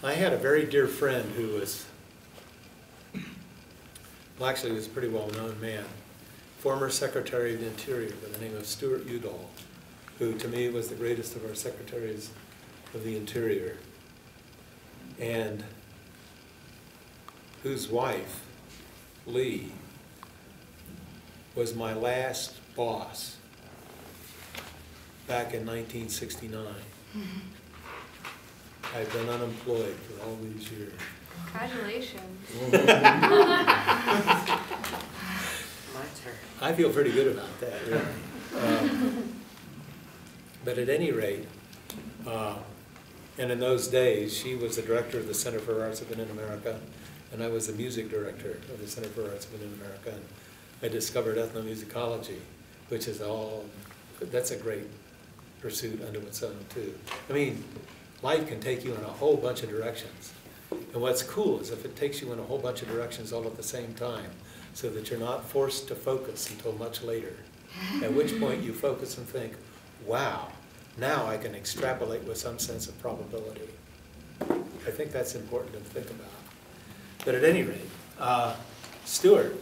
I had a very dear friend who was, well, actually he was a pretty well-known man, former Secretary of the Interior by the name of Stuart Udall, who to me was the greatest of our Secretaries of the Interior, and whose wife, Lee, was my last boss back in 1969. I've been unemployed for all these years. Congratulations. My turn. I feel pretty good about that, really. But at any rate, and in those days, she was the director of the Center for Arts of Indian America, and I was the music director of the Center for Arts of Indian America. And I discovered ethnomusicology, which is that's a great pursuit unto its own, too. I mean, life can take you in a whole bunch of directions. And what's cool is if it takes you in a whole bunch of directions all at the same time, so that you're not forced to focus until much later, at which point you focus and think, wow, now I can extrapolate with some sense of probability. I think that's important to think about. But at any rate, Stuart,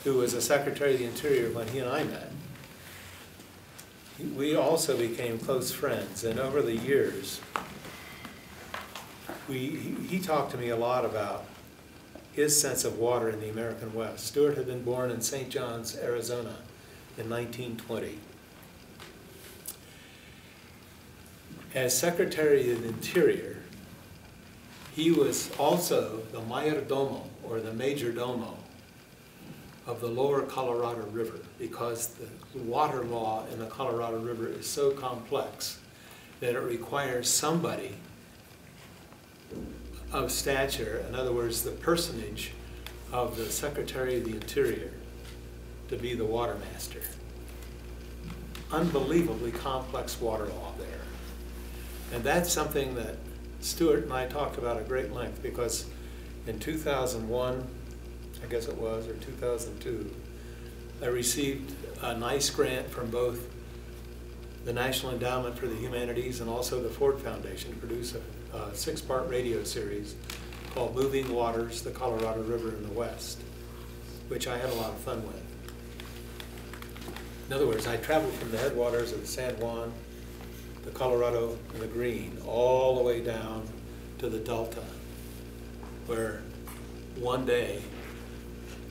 who was a Secretary of the Interior when he and I met, we also became close friends, and over the years, he talked to me a lot about his sense of water in the American West. Stuart had been born in St. John's, Arizona in 1920. As Secretary of the Interior, he was also the mayordomo, or the major domo, of the lower Colorado River, because the water law in the Colorado River is so complex that it requires somebody of stature, in other words, the personage of the Secretary of the Interior, to be the water master. Unbelievably complex water law there. And that's something that Stuart and I talked about at great length, because in 2001, I guess it was, or 2002, I received a nice grant from both the National Endowment for the Humanities and also the Ford Foundation to produce a 6-part radio series called Moving Waters, the Colorado River in the West, which I had a lot of fun with. In other words, I traveled from the headwaters of the San Juan, the Colorado, and the Green, all the way down to the Delta, where one day,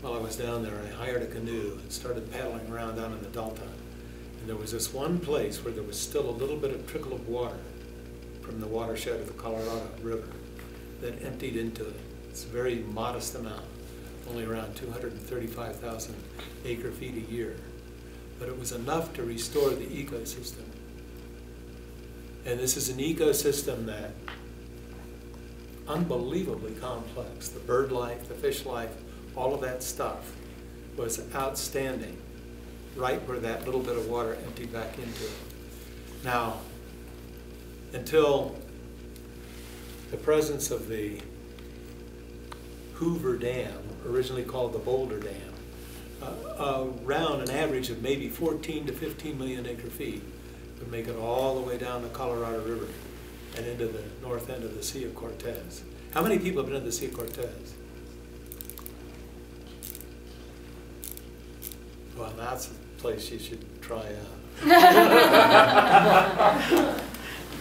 while I was down there, I hired a canoe and started paddling around down in the Delta. And there was this one place where there was still a little bit of trickle of water from the watershed of the Colorado River that emptied into this very modest amount, only around 235,000 acre feet a year. But it was enough to restore the ecosystem. And this is an ecosystem that unbelievably complex. The bird life, the fish life, all of that stuff was outstanding right where that little bit of water emptied back into it. Now, until the presence of the Hoover Dam, originally called the Boulder Dam, around an average of maybe 14 to 15 million acre feet would make it all the way down the Colorado River and into the north end of the Sea of Cortez. How many people have been to the Sea of Cortez? Well, that's a place you should try out.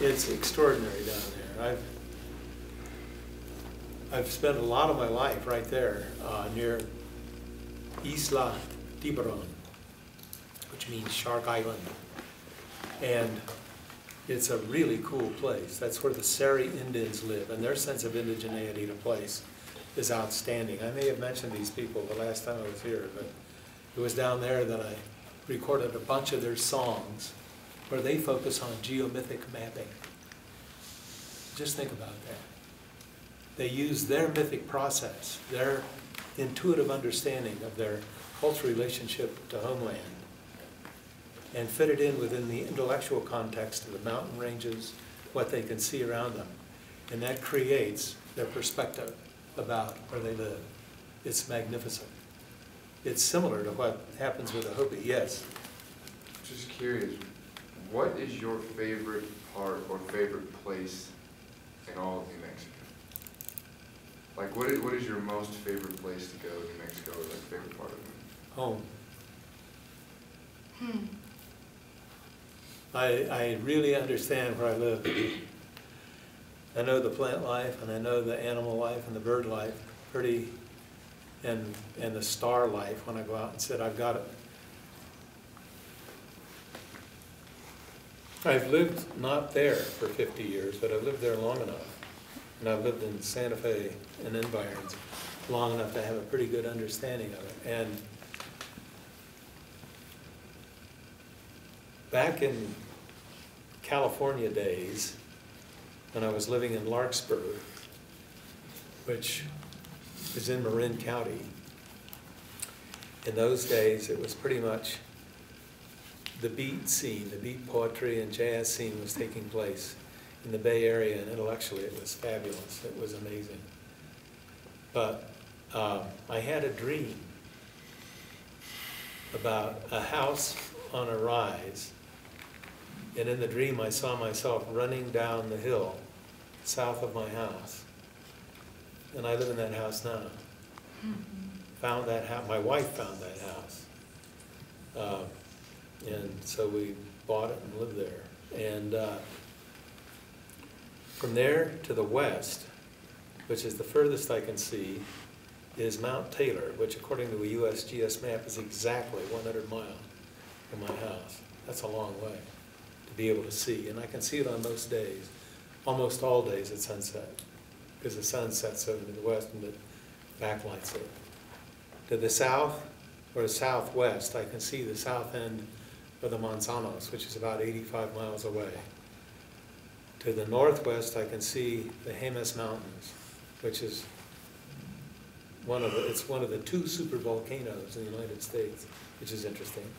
It's extraordinary down there. I've spent a lot of my life right there near Isla Tiburon, which means Shark Island. And it's a really cool place. That's where the Seri Indians live, and their sense of indigeneity to place is outstanding. I may have mentioned these people the last time I was here, but it was down there that I recorded a bunch of their songs where they focus on geomythic mapping. Just think about that. They use their mythic process, their intuitive understanding of their cultural relationship to homeland, and fit it in within the intellectual context of the mountain ranges, what they can see around them. And that creates their perspective about where they live. It's magnificent. It's similar to what happens with the Hopi. Yes? Just curious, what is your favorite part or favorite place in all of New Mexico? Like, what is your most favorite place to go in New Mexico, or like favorite part of it? Home. I really understand where I live. I know the plant life, and I know the animal life and the bird life pretty, and the star life when I go out and sit. I've got it. I've lived not there for 50 years, but I've lived there long enough. And I've lived in Santa Fe and environs long enough to have a pretty good understanding of it. And back in California days, when I was living in Larkspur, which is in Marin County, in those days it was pretty much the beat scene, the beat poetry and jazz scene was taking place in the Bay Area, and intellectually it was fabulous. It was amazing. But I had a dream about a house on a rise, and in the dream I saw myself running down the hill south of my house. And I live in that house now. Found that house, my wife found that house. And so we bought it and lived there. And from there to the west, which is the furthest I can see, is Mount Taylor, which according to a USGS map is exactly 100 miles from my house. That's a long way to be able to see. And I can see it on most days, almost all days at sunset, because the sun sets over to the west and it backlights it. To the south or southwest, I can see the south end of the Manzanos, which is about 85 miles away. To the northwest, I can see the Jemez Mountains, which is one of the two supervolcanoes in the United States, which is interesting.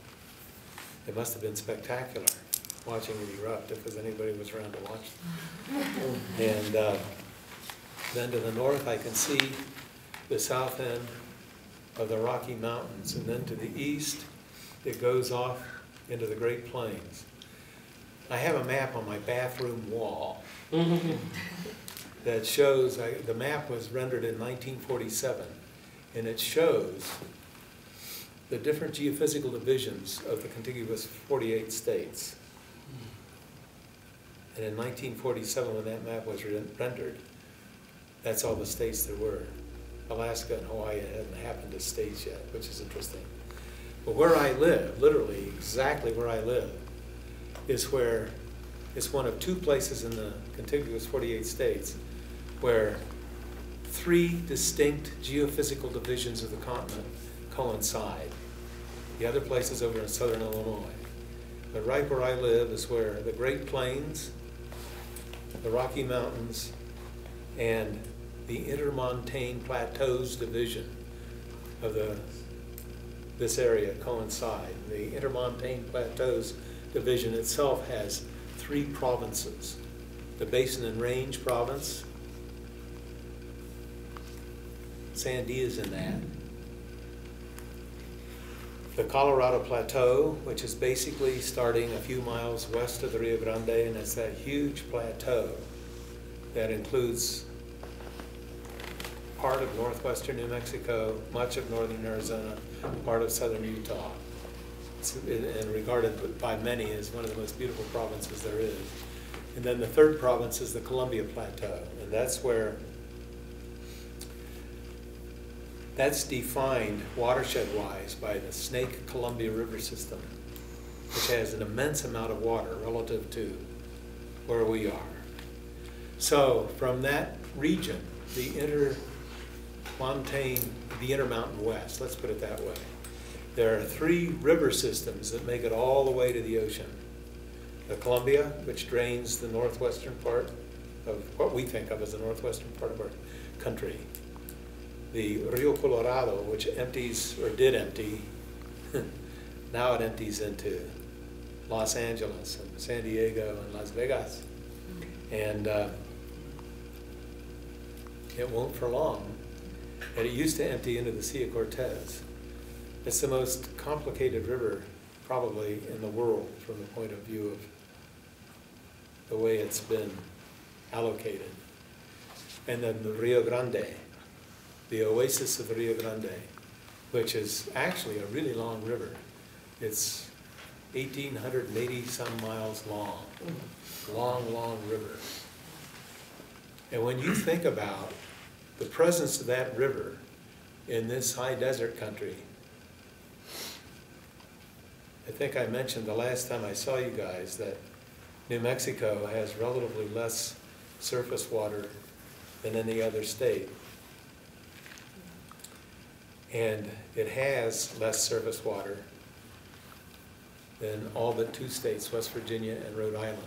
It must have been spectacular watching it erupt, if anybody was around to watch them. And then to the north, I can see the south end of the Rocky Mountains, and then to the east, it goes off into the Great Plains. I have a map on my bathroom wall that shows, the map was rendered in 1947, and it shows the different geophysical divisions of the contiguous 48 states. And in 1947, when that map was rendered, that's all the states there were. Alaska and Hawaii hadn't happened as states yet, which is interesting. But where I live, literally exactly where I live, is where it's one of two places in the contiguous 48 states where three distinct geophysical divisions of the continent coincide. The other place is over in southern Illinois. But right where I live is where the Great Plains, the Rocky Mountains, and the Intermontane Plateaus division of this area coincide. The Intermontane Plateaus division itself has three provinces. The Basin and Range province, Sandia is in that. The Colorado Plateau, which is basically starting a few miles west of the Rio Grande, and it's that huge plateau that includes part of northwestern New Mexico, much of northern Arizona, part of southern Utah. And regarded by many as one of the most beautiful provinces there is. And then the third province is the Columbia Plateau, and that's defined watershed-wise by the Snake Columbia River system, which has an immense amount of water relative to where we are. So from that region, the Intermountain West, let's put it that way, there are three river systems that make it all the way to the ocean. The Columbia, which drains the northwestern part of what we think of as the northwestern part of our country. The Rio Colorado, which empties, or did empty, now it empties into Los Angeles and San Diego and Las Vegas. And it won't for long. And it used to empty into the Sea of Cortez. It's the most complicated river probably in the world from the point of view of the way it's been allocated. And then the Rio Grande, the oasis of the Rio Grande, which is actually a really long river. It's 1,880 some miles long, long river. And when you think about the presence of that river in this high desert country, I think I mentioned the last time I saw you guys that New Mexico has relatively less surface water than any other state. And it has less surface water than all but 2 states, West Virginia and Rhode Island.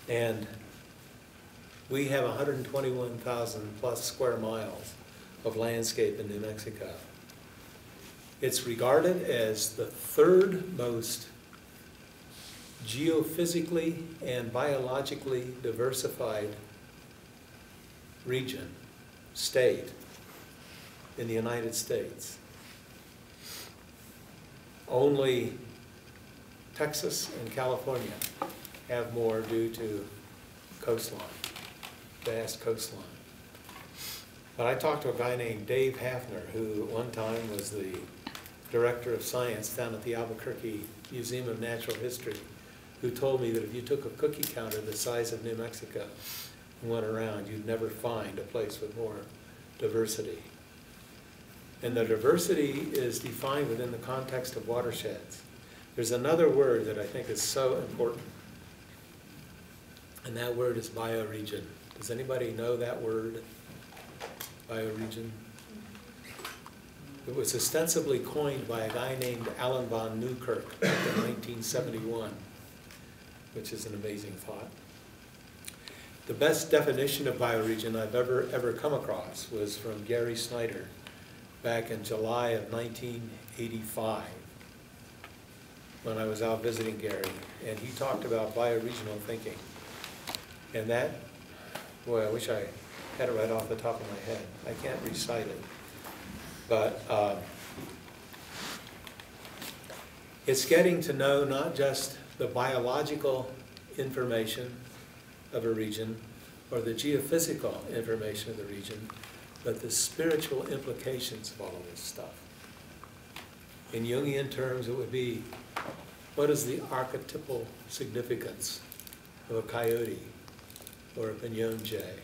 And we have 121,000 plus square miles of landscape in New Mexico. It's regarded as the 3rd most geophysically and biologically diversified region, state, in the United States. Only Texas and California have more due to coastline, vast coastline. But I talked to a guy named Dave Hafner, who at one time was the director of science down at the Albuquerque Museum of Natural History, who told me that if you took a cookie counter the size of New Mexico and went around, you'd never find a place with more diversity. And the diversity is defined within the context of watersheds. There's another word that I think is so important, and that word is bioregion. Does anybody know that word, bioregion? It was ostensibly coined by a guy named Alan von Newkirk back in 1971, which is an amazing thought. The best definition of bioregion I've ever come across was from Gary Snyder back in July of 1985 when I was out visiting Gary, and he talked about bioregional thinking. And that, boy, I wish I had it right off the top of my head. I can't recite it. But it's getting to know not just the biological information of a region or the geophysical information of the region, but the spiritual implications of all of this stuff. In Jungian terms, it would be, what is the archetypal significance of a coyote or a pinyon jay